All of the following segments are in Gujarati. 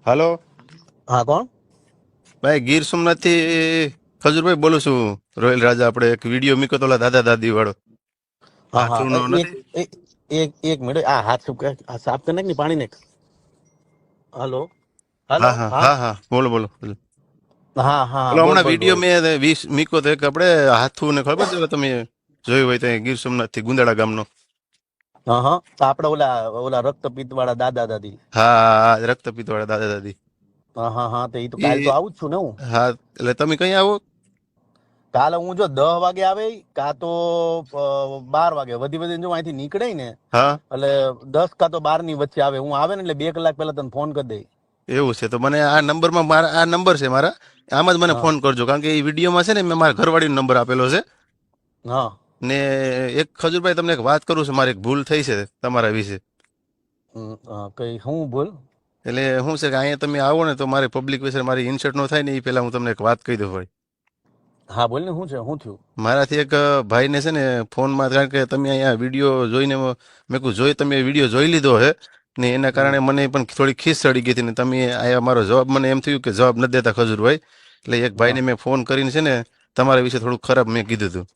હાલો હા કોણ? ભાઈ, ગીર સોમનાથ થી ખજૂરભાઈ બોલું છું. રોયલ રાજા આપણે એક વિડીયો મૂક્યો તો ઓલા દાદા દાદી વાળો હા હા હાથું નો એક નથી. એક એક એક મિનિટ આ હાથ સાફ કરી નાખ ને પાણી નાખ. હલો હલો હા હા હા હા હા, બોલો બોલો બોલો. હા હા ઓલો બોલ હમણાં બોલ વિડીયો રોહિત. મેં 20 મૂક્યો તો એક આપણે હાથું ને ખબર છે તમે જોયું હોય તો ગીર સોમનાથ થી ગુંદાળા ગામનો. હા હા તો આપડે ઓલા ઓલા રક્તપિત્ત વાળા દાદા દાદી. હા હા હા, રક્તપિત વાળા દાદા દાદી. હા હા હા તો એ તો એ કાલ તો આવું જ છું ને હું. હા, એટલે તમે કઈ આવો? કાલે હું જો 10 વાગે આવે કાં તો 12 વાગે વધી વધીને જો અહીંથી નીકળે ને હા, એટલે 10 કાં તો 12 ની વચ્ચે આવે. હું આવે ને એટલે 2 કલાક પહેલા તને ફોન કરી દઈ. એવું છે તો મને આ નંબરમાં મારા આ નંબર છે મારા, આમાં જ મને હા ફોન કરજો કારણ કે એ વિડીયોમાં છે ને મેં મારા ઘરવાળીનો નંબર આપેલો છે. હા ને એક ખજૂરભાઈ તમને એક વાત કરું છું, મારી એક ભૂલ થઈ છે તમારા વિશે. કઈ હું બોલ. એટલે શું છે કે અહીંયા તમે આવો ને તો મારી પબ્લિક વિશે મારી ઇન્સર્ટ નો થાય ને એ પહેલા હું તમને એક વાત કહી દઉં ભાઈ. હા બોલ ને શું છે શું થયું. મારાથી એક ભાઈને છે ને ફોનમાં, કારણ કે તમે અહીંયા વિડીયો જોઈને મેં કહું જોઈ તમે વિડીયો જોઈ લીધો હે ને એના કારણે મને પણ થોડી ખીસ ચડી ગઈ હતી ને તમે આયા મારો જવાબ મને એમ થયું કે જવાબ નથી દેતા ખજૂરભાઈ. એટલે એક હા ભાઈને મેં ફોન કરીને છે ને તમારા વિશે થોડું ખરાબ મેં કીધું હતું.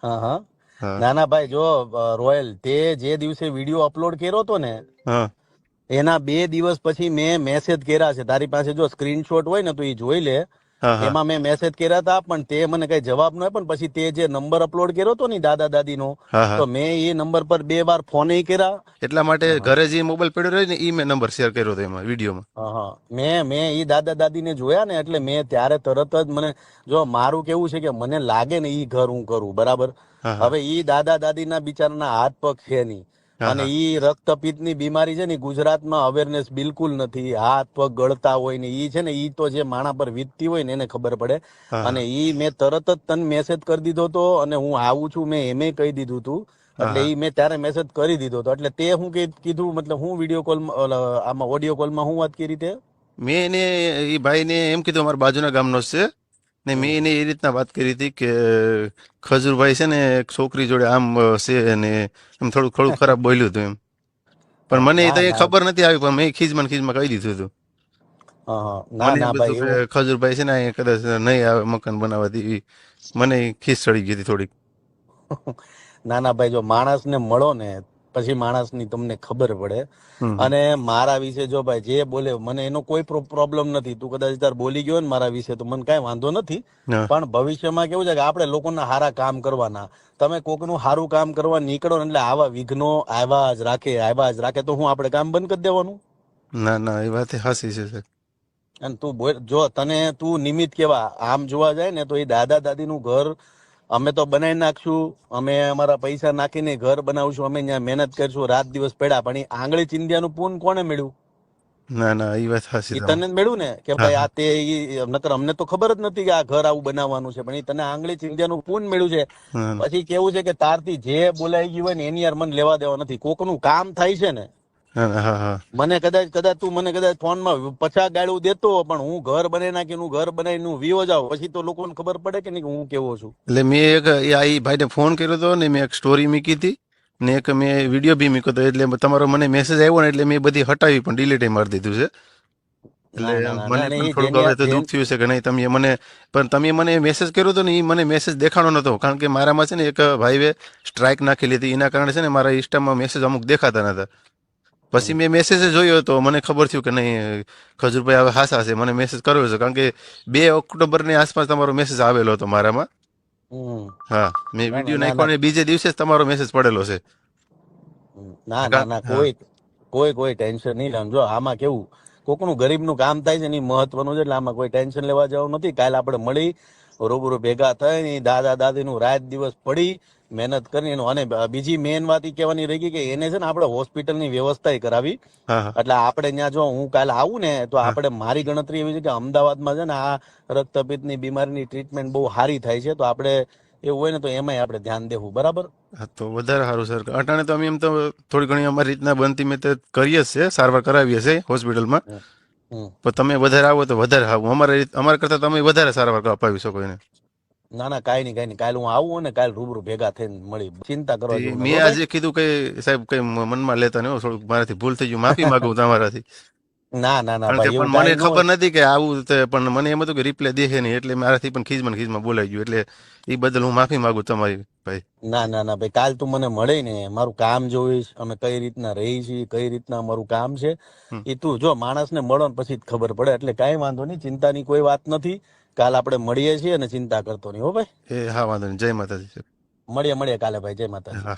હા હા હા ના ના ભાઈ જો રોયલ તે જે દિવસે વિડીયો અપલોડ કર્યો હતો ને હા એના 2 દિવસ પછી મેં મેસેજ કર્યા છે. તારી પાસે જો સ્ક્રીનશોટ હોય ને તો એ જોઈ લે. હા હા એમાં મેં મેસેજ કર્યા હતા પણ તે મને કઈ જવાબ ન પણ પછી તે જે નંબર અપલોડ કર્યો હતો ને દાદા દાદીનો, હા હા, તો મેં એ નંબર પર 2 વાર ફોન કર્યા. એટલા માટે હા હા ઘરે જે મોબાઈલ પડ્યો રહ્યો ને એ મેં નંબર શેર કર્યો હતો એમાં વિડીયોમાં. હા હા મેં ઈ દાદા દાદી ને જોયા ને એટલે મેં ત્યારે તરત જ મને જો મારું કેવું છે કે મને લાગે ને ઈ ઘર હું કરું બરાબર. હા હા હવે ઈ દાદા દાદી ના બિચારાના હાથ પગ છે નહીં હા અને હા ઈ રક્તપિત્ત ની બીમારી છે ને ગુજરાતમાં અવેરનેસ બિલકુલ નથી. હાથ પગ ગળતા હોય ને ઈ છે ને ઈ તો જે માણા પર વીતતી હોય ને એને ખબર પડે. હા અને હા ઈ મેં તરત જ તને મેસેજ કરી દીધો હતો અને હું આવું છું મેં એમે કહી દીધું તું. હા એટલે હા. ઈ મેં ત્યારે મેસેજ કરી દીધો હતો એટલે તે હું કીધું મતલબ હું વિડીયો કોલ આમાં ઓડિયો કોલમાં હું વાત કરી તે. મેં એને એ ભાઈને એમ કીધું અમારા બાજુના ગામનો જ છે ને મેં હમ. એને એ રીતના વાત કરી હતી કે ખજૂરભાઈ છે ને એક છોકરી જોડે આમ છે ને એમ થોડું થોડું ખરાબ બોલ્યું હતું એમ. પણ મને એ ના તો એ ના ખબર નથી આવી પણ મેં ખીજમાં કહી દીધું હતું. ના મને એમ ના હતું ભાઈ કે એવું ખજૂરભાઈ છે ને અહીંયા કદાચ નહીં આવે મકાન બનાવવા દેવી. મને ખીસ ચડી ગઈ હતી થોડીક. ના ના ભાઈ જો માણસ ને મળો ને પછી માણસ ની તમને ખબર પડે. હમ અને મારા વિશે જો ભાઈ જે બોલે મને એનો કોઈ પ્રોબ્લેમ નથી. તું કદાચ તાર બોલી ગયો ને મારા વિશે તો મને કઈ વાંધો નથી. હા પણ ભવિષ્યમાં કેવું છે કે આપણે લોકોના હારા કામ કરવાના. તમે કોકનું સારું કામ કરવા નીકળો ને એટલે આવા વિઘ્નો આવ્યા જ રાખે તો હું આપણે કામ બંધ કરી દેવાનું. ના ના, એ વાત હાસી છે સર. અને તું બોલ જો તને તું નિમિત કેવા આમ જોવા જાય ને તો એ દાદા દાદી નું ઘર અમે તો બનાવી નાખશું. અમે અમારા પૈસા નાખીને ઘર બનાવશું. અમે ત્યાં મહેનત કરીશું રાત દિવસ પડ્યા પણ એ આંગળી ચિંધ્યાનું પૂન કોને મળ્યું? ના ના, એ વાત હાસી એ તમે. તને જ મળ્યું ને કે હા ભાઈ હા આ તે નકર અમને તો ખબર જ નથી કે આ ઘર આવું બનાવવાનું છે પણ એ તને આંગળી ચિંધ્યાનું પૂન મળ્યું છે. હા પછી કેવું છે કે તારથી જે બોલાઈ ગયું હોય ને એની યાર મને લેવા દેવા નથી. કોકનું કામ થાય છે ને હા હા હા. મને કદાચ તું મને કદાચ ફોનમાં 50 ગાળું દેતો પણ હું ઘર બનાવી નાખીને હું ઘર બનાવીને વિવો જાવ પછી તો લોકોને ખબર પડે કે નહીં કે હું કેવો છું. એટલે મેં એક આ ભાઈને ફોન કર્યો હતો ને મેં એક સ્ટોરી મૂકી હતી ને એક મેં વિડીયો બી મૂક્યો હતો. એટલે તમારો મને મેસેજ આવ્યો ને એટલે મેં બધી હટાવી પણ ડિલીટ મારી દીધું છે. એટલે ના ના ના ના મને અને પણ એ થોડુંક હવે તો દુઃખ થયું છે કે નહીં તમે મને, પણ તમે મને મેસેજ કર્યો હતો ને એ મને મેસેજ દેખાણો નતો કારણ કે મારામાં છે ને એક ભાઈએ સ્ટ્રાઇક નાખેલી હતી. એના કારણે છે ને મારા ઇન્સ્ટામાં મેસેજ અમુક દેખાતા નતા. પછી મેં મેસેજ જોયો હતો મને ખબર થયું કે નહીં ખજૂરભાઈ હવે હાસા છે. મને મેસેજ કર્યો છે કારણ કે 2 ઓક્ટોબરની આસપાસ તમારો મેસેજ આવેલો હતો મારામાં. હમ હા, મેં ના ના વિડીયો ના નાખ્યો ના ને બીજે દિવસે જ તમારો મેસેજ પડેલો છે. ના ના ના હા કોઈ ટેન્શન નહીં લેવાનું. જો આમાં કેવું કોકનું ગરીબનું કામ થાય છે ને એ મહત્વનું છે એટલે આમાં કોઈ ટેન્શન લેવા જવાનું નથી. કાલે આપણે મળી રૂબરૂ ભેગા થઈ દાદા દાદી નું રાત દિવસ પડી મહેનત કરી એનું. અને બીજી મેન વાત એ કહેવાની રહી ગઈ કે એને છે ને આપણે હોસ્પિટલની વ્યવસ્થા કરાવી. હા હા એટલે આપણે ત્યાં જો હું કાલે આવું ને તો હા આપણે મારી ગણતરી એવી છે કે અમદાવાદમાં છે ને આ રક્તપિત્તની બીમારીની ટ્રીટમેન્ટ બહુ સારી થાય છે. તો આપણે એવું હોય ને તો એમાંય આપણે ધ્યાન દેવું બરાબર. હા, તો વધારે સારું સર. અટાણે તો અમે એમ તો થોડી ઘણી અમારી રીતના બનતી મેં તો કરીએ જ છે, સારવાર કરાવીએ છીએ હોસ્પિટલમાં. હમ હમ. પણ તમે વધારે આવો તો વધારે આવું. અમારા કરતાં તમે વધારે સારવાર અપાવી શકો એને. ના ના કાંઈ નહીં કાલે હું આવું ને કાલે રૂબરૂ ભેગા થઈને મળી. ચિંતા કરવા જેવું નથી મેં હો ભાઈ. આજે કીધું કે સાહેબ કઈ મનમાં લેતા નહીં હો, થોડુંક મારાથી ભૂલ થઈ ગયું, માફી માંગુ તમારાથી. ના ના ના કારણ કે ભાઈ એવું પણ મને કાંઈ ન ખબર હોય. નથી કે આવું પણ મને એમ હતું કે રિપ્લે દેખે નહીં એટલે મારાથી પણ ખીજમાં બોલાઈ ગયું એટલે એ બદલ હું માફી માંગુ તમારી ભાઈ. ના ના ના ભાઈ, કાલ તું મને મળે ને, મારું કામ જોઈશ, અમે કઈ રીતના રહી છીએ, કઈ રીતના અમારું કામ છે, હમ. એ તું જો માણસને મળો ને પછી જ ખબર પડે. એટલે કાંઈ વાંધો નહીં, ચિંતાની કોઈ વાત નથી. કાલ આપણે મળીએ છીએ અને ચિંતા કરતો નહીં હો ભાઈ. એ હા વાંધો નહીં, જય માતાજી. મળીએ કાલે ભાઈ. જય માતાજી. હા.